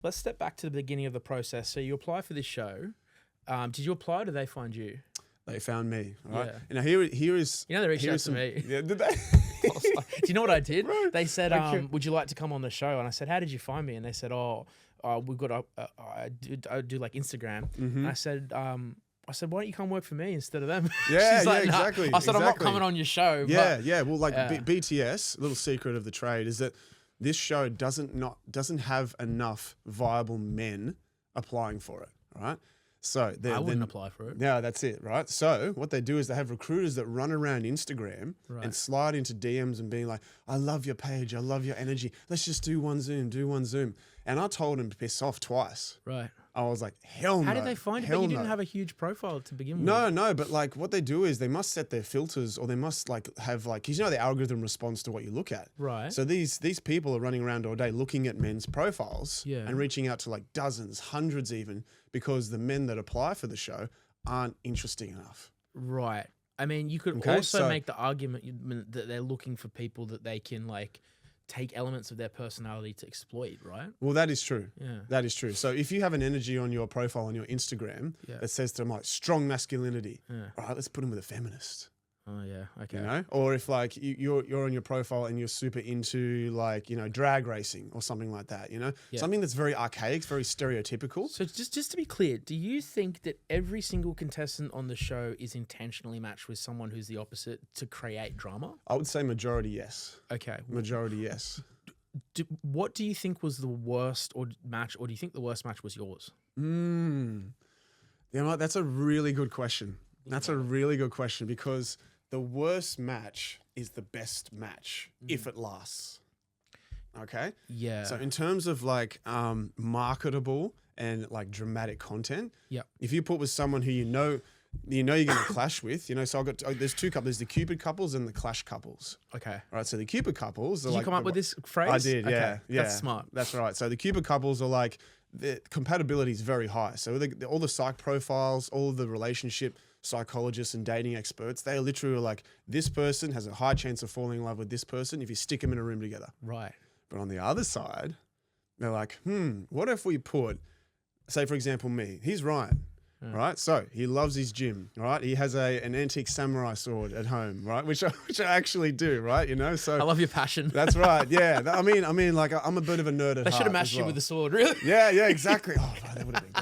Let's step back to the beginning of the process. So you apply for this show. Did you apply or did they find you? They found me. All right. Yeah. And now here is. You know, they reached out to me. Yeah, did they? I was like, do you know what I did? Bro, They said, okay. would you like to come on the show? And I said, how did you find me? And they said, we've got I do like Instagram. And I said, why don't you come work for me instead of them? Yeah, She's like, yeah, "Nah." exactly. I said, I'm not exactly. coming on your show. Yeah, but yeah. Well, like BTS, little secret of the trade is that this show doesn't have enough viable men applying for it. Right. So I wouldn't apply for it. Yeah, that's it, right? So what they do is they have recruiters that run around Instagram and slide into DMs and being like, I love your page, I love your energy. Let's just do one Zoom. And I told him to piss off twice. Right. I was like, hell no. How did they find it? But you didn't have a huge profile to begin with. No, but like what they do is they must set their filters or they must like have like, because you know the algorithm responds to what you look at. Right. So these people are running around all day looking at men's profiles and reaching out to like dozens, hundreds even, because the men that apply for the show aren't interesting enough. Right. I mean, you could also make the argument that they're looking for people that they can like take elements of their personality to exploit, right? Well, that is true. Yeah. That is true. So if you have an energy on your profile on your Instagram that says to them like strong masculinity, all right, let's put them with a feminist. Oh yeah, okay. You know, or if like you're on your profile and you're super into like, you know, drag racing or something like that, you know, something that's very archaic, very stereotypical. So just to be clear, do you think that every single contestant on the show is intentionally matched with someone who's the opposite to create drama? I would say majority yes. Okay. Majority yes. What do you think was the worst match, or do you think the worst match was yours? You know what? That's a really good question. That's a really good question because the worst match is the best match if it lasts. Okay? Yeah. So in terms of like marketable and like dramatic content, if you put with someone who you know you're going to clash with, you know, so there's two couples, there's the Cupid Couples and the Clash Couples. Okay. All right, so the Cupid Couples are Did you come up with this phrase? I did, yeah. Okay. That's smart. That's right. So the Cupid Couples are like, the compatibility is very high. So all the psych profiles, all the relationship psychologists and dating experts, they literally are like, this person has a high chance of falling in love with this person if you stick them in a room together. Right. But on the other side, they're like, what if we put, say for example me, he's Ryan, right? So he loves his gym, right? He has an antique samurai sword at home, right? Which I actually do, right? You know, so I love your passion. That's right. Yeah. I mean, like I'm a bit of a nerd at heart. They should have matched you with a sword, really. Yeah, exactly. Oh, right, that would have been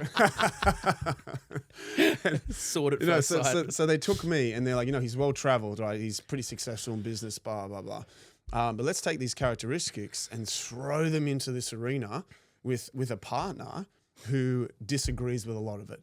good. Sword at first sight. So they took me and they're like, you know, he's well traveled, right? He's pretty successful in business, blah, blah, blah. But let's take these characteristics and throw them into this arena with a partner who disagrees with a lot of it.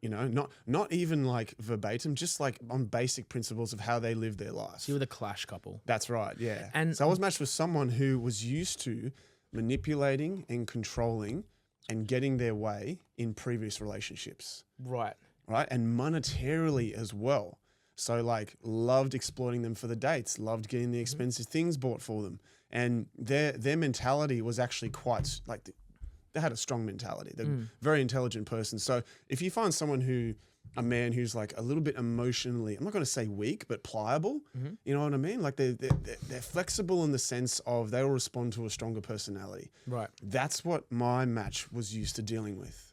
You know, not even like verbatim, just like on basic principles of how they live their life. So you were the Clash couple. That's right, yeah. And so I was matched with someone who was used to manipulating and controlling and getting their way in previous relationships. Right. Right, and monetarily as well. So like loved exploiting them for the dates, loved getting the expensive things bought for them. And their mentality was actually quite like... They had a strong mentality. They're a very intelligent person. So if you find a man who's like a little bit emotionally, I'm not going to say weak, but pliable, you know what I mean? Like they're flexible in the sense of they'll respond to a stronger personality. Right. That's what my match was used to dealing with.